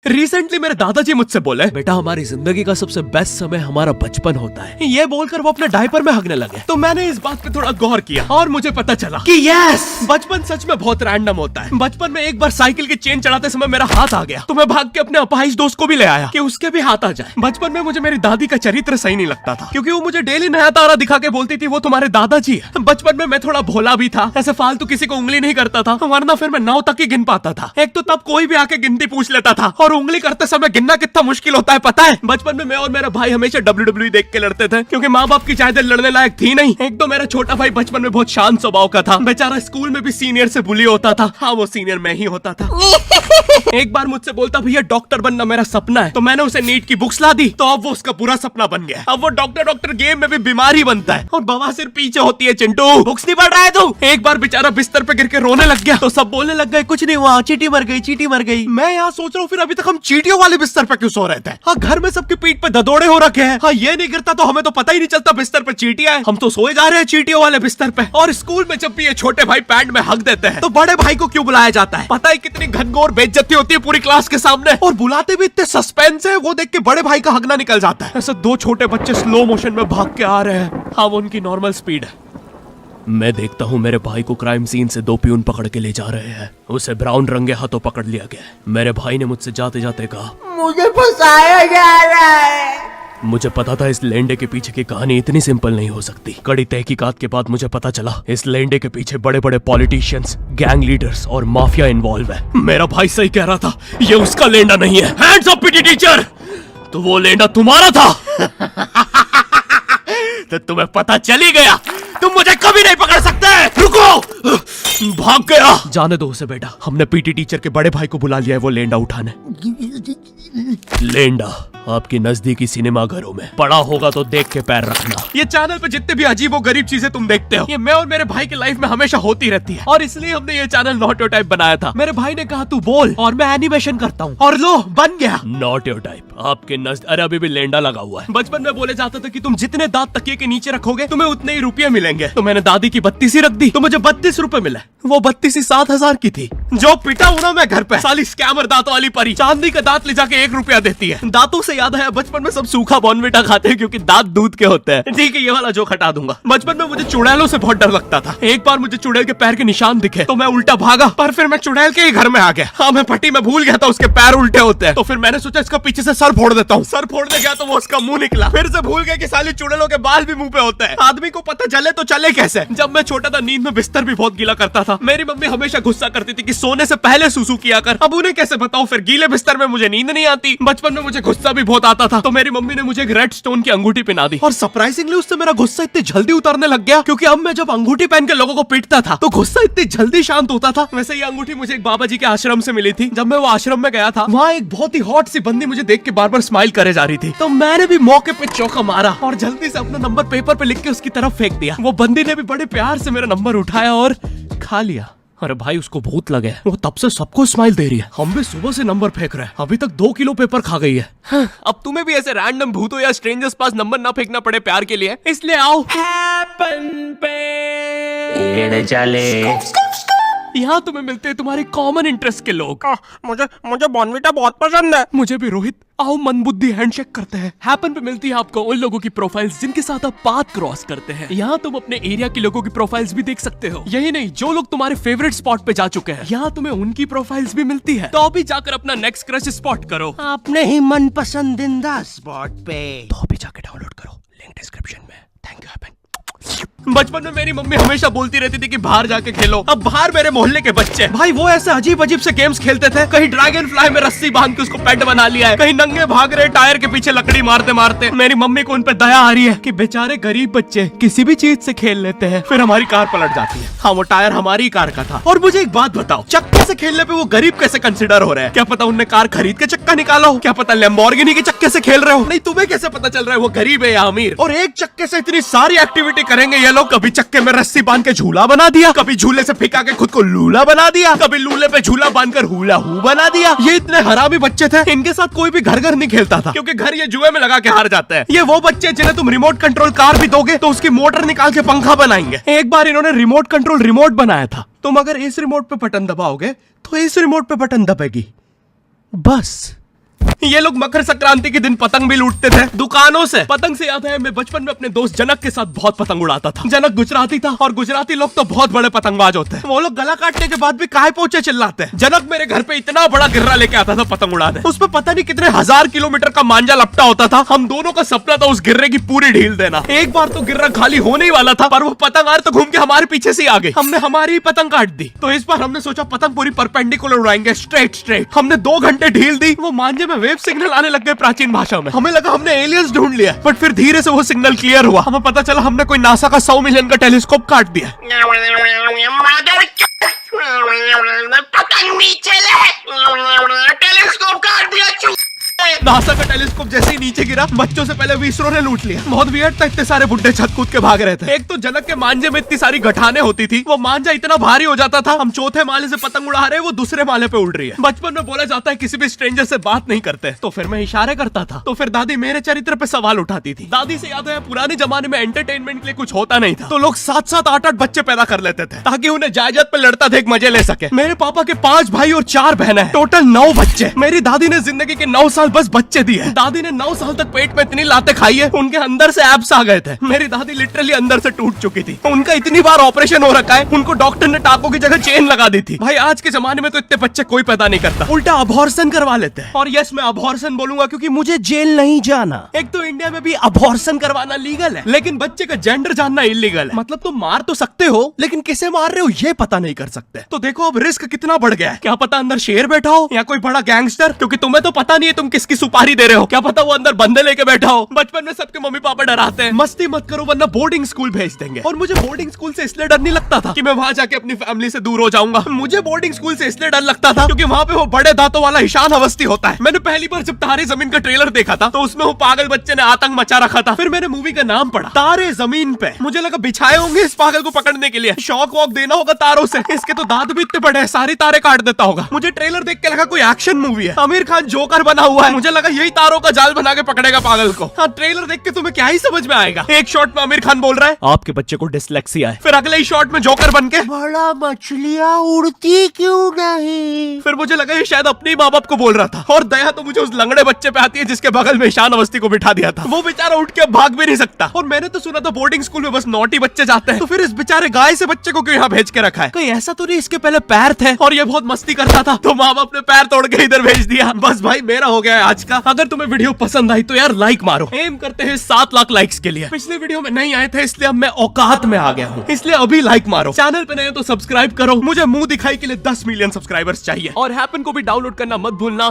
Recently मेरे दादाजी मुझसे बोले, बेटा हमारी जिंदगी का सबसे बेस्ट समय हमारा बचपन होता है। ये बोलकर वो अपने डायपर में हगने लगे। तो मैंने इस बात पे थोड़ा गौर किया और मुझे पता चला कि यस, बचपन सच में बहुत रैंडम होता है। बचपन में एक बार साइकिल की चेन चढ़ाते समय मेरा हाथ आ गया, तो मैं भाग के अपने अपाहिज दोस्त को भी ले आया कि उसके भी हाथ आ जाए। बचपन में मुझे मेरी दादी का चरित्र सही नहीं लगता था, क्योंकि वो मुझे डेली नया तारा दिखा के बोलती थी वो तुम्हारे दादाजी है। बचपन में मैं थोड़ा भोला भी था, ऐसे फालतू किसी को उंगली नहीं करता था, वरना फिर मैं 9 तक ही गिन पाता था। एक तो तब कोई भी आके गिनती पूछ लेता था, और उंगली करते समय गिनना कितना मुश्किल होता है पता है। बचपन में मैं और मेरा भाई हमेशा WWE देख के लड़ते थे, क्योंकि माँ बाप की जायदाद लड़ने लायक थी नहीं। एक तो मेरा छोटा भाई बचपन में बहुत शांत स्वभाव का था, बेचारा स्कूल में भी सीनियर से बुली होता था। हाँ, वो सीनियर मैं ही होता था। एक बार मुझसे बोलता, भैया डॉक्टर बनना मेरा सपना है। तो मैंने उसे नीट की बुक्स ला दी, तो अब वो उसका पूरा सपना बन गया। अब वो डॉक्टर गेम में भी बीमारी बनता है, और बवासीर पीछे होती है। चिंटू बुक्स नहीं पढ़ रहा है तू? एक बार बेचारा बिस्तर पे गिर के रोने लग गया, तो सब बोलने लग गए कुछ नहीं हुआ, चींटी मर गई, चींटी मर गई। मैं यहाँ सोच रहा हूँ फिर अभी तक हम चींटियों वाले बिस्तर पे क्यों सो रहे थे? हाँ, घर में सबकी पीठ पे ददोड़े हो रखे हैं। हाँ, ये नहीं गिरता तो हमें तो पता ही नहीं चलता बिस्तर पे चींटियां हैं। हम तो सोए जा रहे हैं चींटियों वाले बिस्तर पे। और स्कूल में जब भी ये छोटे भाई पैंट में हक देते हैं, तो बड़े भाई को क्यों बुलाया जाता है? पता है कितनी घनघोर बेइज्जती होती है पूरी क्लास के सामने, और बुलाते भी इतने सस्पेंस है, वो देख के बड़े भाई का हगना निकल जाता है। ऐसे 2 छोटे बच्चे स्लो मोशन में भाग के आ रहे हैं। हाँ, वो उनकी नॉर्मल स्पीड है। मैं देखता हूँ मेरे भाई को क्राइम सीन से 2 पियून पकड़ के ले जा रहे हैं। उसे ब्राउन रंगे हाथों पकड़ लिया गया। मेरे भाई ने मुझसे जाते जाते कहा, मुझे फंसाया जा रहा है। मुझे पता था इस लेंडे के पीछे की कहानी इतनी सिंपल नहीं हो सकती। कड़ी तहकीकात के बाद मुझे पता चला इस लेंडे के पीछे बड़े बड़े पॉलिटिशियंस, गैंग लीडर्स और माफिया इन्वॉल्व है। मेरा भाई सही कह रहा था, ये उसका लेंडा नहीं है। हैंड्स अप पीटी टीचर, तो वो लेंडा तुम्हारा था। तो तुम्हें पता चल ही गया, तुम मुझे कभी नहीं पकड़ सकते। रुको, भाग गया। जाने दो उसे बेटा, हमने पीटी टीचर के बड़े भाई को बुला लिया है वो लेंडा उठाने। लेंडा आपकी नजदीकी सिनेमा घरों में पड़ा होगा तो देख के पैर रखना। ये चैनल पे जितने भी अजीब और गरीब चीजें तुम देखते हो, ये मैं और मेरे भाई की लाइफ में हमेशा होती रहती है, और इसलिए हमने ये चैनल नॉट योर टाइप बनाया था। मेरे भाई ने कहा तू बोल और मैं एनिमेशन करता हूँ, और लो बन गया नॉट योर टाइप। आपके अरे अभी भी लेंडा लगा हुआ है। बचपन में बोले जाता था कि तुम जितने दांत तकिए के नीचे रखोगे तुम्हें उतने ही रुपये मिलेंगे। तो मैंने दादी की 32 रख दी, तो मुझे 32 रुपए मिले। वो 32 7,000 की थी। जो पिटा हूं ना मैं घर पे, साली स्कैमर दांतों वाली परी, चांदी का दांत ले जाके 1 रुपया देती है। दांतों से याद है, बचपन में सब सूखा बॉर्नविटा खाते हैं क्योंकि दांत दूध के होते हैं। ठीक है, ये वाला जोक हटा दूंगा। बचपन में मुझे चुड़ैलों से बहुत डर लगता था। एक बार मुझे चुड़ैल के पैर के निशान दिखे तो मैं उल्टा भागा, पर फिर मैं चुड़ैल के ही घर में आ गया। हाँ, मैं पट्टी में भूल गया था उसके पैर उल्टे होते हैं, तो फिर मैंने सोचा इसका पीछे से सर फोड़ देता हूँ। सर फोड़ने गया तो वो उसका मुंह निकला। फिर से भूल गया कि साली चुड़ैलों के बाल भी मुंह पे होते हैं। आदमी को पता चले तो चले कैसे। जब मैं छोटा था नींद में बिस्तर भी बहुत गीला करता था। मेरी मम्मी हमेशा गुस्सा करती थी कि सोने से पहले सुसु किया कर। अब उन्हें कैसे बताऊं, फिर गीले बिस्तर में मुझे नींद नहीं आती। बचपन में मुझे गुस्सा भी बहुत आता था, तो मेरी मम्मी ने मुझे एक रेड स्टोन की अंगूठी पहना दी, और सरप्राइजिंगली उससे मेरा गुस्सा इतनी जल्दी उतरने लग गया, क्योंकि अब मैं जब अंगूठी पहन के लोगों को पीटता था तो गुस्सा इतनी जल्दी शांत होता था। वैसे ये अंगूठी मुझे एक बाबा जी के आश्रम से मिली थी। जब मैं वो आश्रम में गया था, वहाँ एक बहुत ही हॉट सी बंदी मुझे देख के बार बार स्माइल करे जा रही थी, तो मैंने भी मौके पे चौका मारा और जल्दी से अपना नंबर पेपर पे लिख के उसकी तरफ फेंक दिया। वो बंदी ने भी बड़े प्यार से मेरा नंबर उठाया और खा लिया। अरे भाई, उसको भूत लगे, वो तब से सबको स्माइल दे रही है। हम भी सुबह से नंबर फेंक रहे हैं, अभी तक 2 किलो पेपर खा गई है। हाँ, अब तुम्हें भी ऐसे रैंडम भूतों या स्ट्रेंजर्स पास नंबर ना फेंकना पड़े प्यार के लिए, इसलिए आओ हैपन पे चले। यहाँ तुम्हें मिलते हैं तुम्हारे कॉमन इंटरेस्ट के लोग। मुझे बॉर्नविटा बहुत पसंद है। मुझे भी रोहित। आओ मन बुद्धि हैंडशेक करते हैं। हैपन पे मिलती है आपको उन लोगों की प्रोफाइल्स जिनके साथ आप पाथ क्रॉस करते हैं। यहाँ तुम अपने एरिया के लोगों की प्रोफाइल्स भी देख सकते हो। यही नहीं, जो लोग तुम्हारे फेवरेट स्पॉट पे जा चुके हैं, यहाँ तुम्हें उनकी प्रोफाइल्स भी मिलती है। तो अभी जाकर अपना नेक्स्ट क्रश स्पॉट करो अपने ही मन पसंदीदा स्पॉट पे। तो अभी जाकर डाउनलोड करो, लिंक डिस्क्रिप्शन में। Thank you happen. बचपन में मेरी मम्मी हमेशा बोलती रहती थी कि बाहर जाके खेलो। अब बाहर मेरे मोहल्ले के बच्चे भाई वो ऐसे अजीब अजीब से गेम्स खेलते थे। कहीं ड्रैगन फ्लाई में रस्सी बांध के उसको पेट बना लिया है, कहीं नंगे भाग रहे टायर के पीछे लकड़ी मारते मारते। मेरी मम्मी को उन पे दया आ रही है कि बेचारे गरीब बच्चे किसी भी चीज से खेल लेते हैं, फिर हमारी कार पलट जाती है। हाँ, वो टायर हमारी कार का था। और मुझे एक बात बताओ, चक्के से खेलने पे वो गरीब कैसे कंसिडर हो रहे हैं? क्या पता उनने कार खरीद के चक्का निकाला हो, क्या पता लैम्बोर्गिनी के चक्के से खेल रहे हो। नहीं, तुम्हें कैसे पता चल रहा है वो गरीब है या अमीर? और एक चक्के से इतनी सारी एक्टिविटी करेंगे ये लोग। कभी चक्के में रस्सी बांध के झूला बना दिया, कभी झूले से फिका के खुद को लूला बना दिया, कभी लूले पे झूला बांधकर हुला हू बना दिया। ये इतने हरामी बच्चे थे, इनके साथ कोई भी घर नहीं खेलता था, क्योंकि घर ये जुए में लगा के हार जाते हैं। ये वो बच्चे जिन्हें तुम रिमोट कंट्रोल कार भी दोगे तो उसकी मोटर निकाल के पंखा बनाएंगे। एक बार इन्होंने रिमोट कंट्रोल रिमोट बनाया था। तुम अगर इस रिमोट पे बटन दबाओगे तो इस रिमोट पे बटन दबेगी, बस ये लोग मकर संक्रांति के दिन पतंग भी लूटते थे दुकानों से। पतंग से याद है मैं बचपन में अपने दोस्त जनक के साथ बहुत पतंग उड़ाता था। जनक गुजराती था और गुजराती लोग तो बहुत बड़े पतंगबाज होते हैं। वो लोग गला काटने के बाद भी काहे पोचे चिल्लाते हैं। जनक मेरे घर पे इतना बड़ा गिर्रा लेके आता था पतंग उड़ाने। उस पर पता नहीं कितने 1000 किलोमीटर का मांझा लपटा होता था। हम दोनों का सपना था उस गिर्रे की पूरी ढील देना। एक बार तो गिर्रा खाली होने ही वाला था पर वो पतंग आर तो घूम के हमारे पीछे से आ गई। हमने हमारी ही पतंग काट दी। तो इस बार हमने सोचा पतंग पूरी परपेंडिकुलर उड़ाएंगे, स्ट्रेट। हमने 2 घंटे ढील दी। वो मांझे में वेव सिग्नल आने लग गए प्राचीन भाषा में। हमें लगा हमने एलियंस ढूंढ लिया बट फिर धीरे से वो सिग्नल क्लियर हुआ। हमें पता चला हमने कोई नासा का 100 मिलियन का टेलीस्कोप काट दिया। पतंग नीचे ले, टेलीस्कोप काट दिया। नासा का टेलीस्कोप जैसे ही नीचे गिरा बच्चों से पहले विसरो ने लूट लिया। बहुत वियर्ड था, इतने सारे बुड्ढे छत कूद के भाग रहे थे। एक तो जनक के मांझे में इतनी सारी गठाने होती थी, वो मांझा इतना भारी हो जाता था। हम चौथे माले से पतंग उड़ा रहे, वो दूसरे माले पे उड़ रही है। बचपन में बोला जाता है किसी भी स्ट्रेंजर से बात नहीं करते, तो फिर मैं इशारे करता था। तो फिर दादी मेरे चरित्र पे सवाल उठाती थी। दादी से याद है पुराने जमाने में एंटरटेनमेंट के लिए कुछ होता नहीं था, तो लोग 7-7, 8-8 बच्चे पैदा कर लेते थे ताकि उन्हें जायदाद पे लड़ता देख मजे ले सके। मेरे पापा के 5 भाई और 4 बहनें हैं, टोटल 9 बच्चे। मेरी दादी ने जिंदगी के 9 साल बस बच्चे दिए। दादी ने 9 साल तक पेट में इतनी लातें खाई है, उनके अंदर से एब्स आ गए थे। मेरी दादी लिटरली अंदर से टूट चुकी थी। उनका इतनी बार ऑपरेशन हो रखा है, उनको डॉक्टर ने टाकों की जगह चेन लगा दी थी। भाई आज के जमाने में तो इतने बच्चे कोई पैदा नहीं करता, उल्टा अबॉर्शन करवा लेते हैं। और यस मैं अबॉर्शन बोलूंगा क्योंकि मुझे जेल नहीं जाना। एक तो इंडिया में भी अबॉर्शन करवाना लीगल है, लेकिन बच्चे का जेंडर जानना इलीगल है। मतलब तुम मार तो सकते हो लेकिन किसे मार रहे हो ये पता नहीं कर सकते। तो देखो अब रिस्क कितना बढ़ गया है। क्या पता अंदर शेर बैठा हो या कोई बड़ा गैंगस्टर, क्योंकि तुम्हें तो पता नहीं है तुम किसकी सुपारी दे रहे हो। क्या पता वो अंदर बंदे लेके बैठा हो। बचपन में सबके मम्मी पापा डराते हैं मस्ती मत करो वरना बोर्डिंग स्कूल भेज देंगे। और मुझे बोर्डिंग स्कूल से इसलिए डर नहीं लगता था कि मैं वहां जाके अपनी फैमिली से दूर हो जाऊंगा। मुझे बोर्डिंग स्कूल से इसलिए डर लगता था क्योंकि वहां पे वो बड़े दांतों वाला ईशान अवस्थी होता है। मैंने पहली बार जब तारे जमीन का ट्रेलर देखा था तो उसमें वो पागल बच्चे ने आतंक मचा रखा था। फिर मैंने मूवी का नाम पढ़ा तारे जमीन पे। मुझे लगा बिछाए होंगे इस पागल को पकड़ने के लिए, शॉक वॉक देना होगा तारों से। इसके तो दांत भी इतने बड़े हैं, सारी तारे काट देता होगा। मुझे ट्रेलर देख के लगा कोई एक्शन मूवी है, आमिर खान जोकर बना हुआ है। मुझे लगा यही तारों का जाल बना के पकड़ेगा पागल को। हाँ ट्रेलर देख के तुम्हें क्या ही समझ में आएगा। एक शॉट में आमिर खान बोल रहा है आपके बच्चे को डिसलेक्सिया है, फिर अगले ही शॉट में जोकर बन के बड़ा मछलियाँ उड़ती क्यों नहीं। फिर मुझे लगा ये शायद अपने माँ बाप को बोल रहा था। और दया तो मुझे उस लंगड़े बच्चे पे आती है जिसके बगल में ईशान अवस्थी को बिठा दिया था। वो बेचारा उठ के भाग भी नहीं सकता। और मैंने तो सुना था बोर्डिंग स्कूल में बस नॉटी बच्चे जाते हैं, तो फिर इस बेचारे गाय से बच्चे को क्यों यहाँ भेज के रखा है। कहीं ऐसा तो नहीं इसके पहले पैर थे और ये बहुत मस्ती करता था तो माँ बाप ने पैर तोड़ के इधर भेज दिया। बस भाई मेरा हो गया है आज का। अगर तुम्हें वीडियो पसंद आई तो यार लाइक मारो। एम करते हैं 7 लाख लाइक्स के लिए। पिछले वीडियो में नहीं आए थे इसलिए अब मैं औकात में आ गया हूँ, इसलिए अभी लाइक मारो। चैनल पे नए हो तो सब्सक्राइब करो। मुझे मुंह दिखाई के लिए 10 मिलियन सब्सक्राइबर्स चाहिए। और हैपन को भी डाउनलोड करना मत भूलना।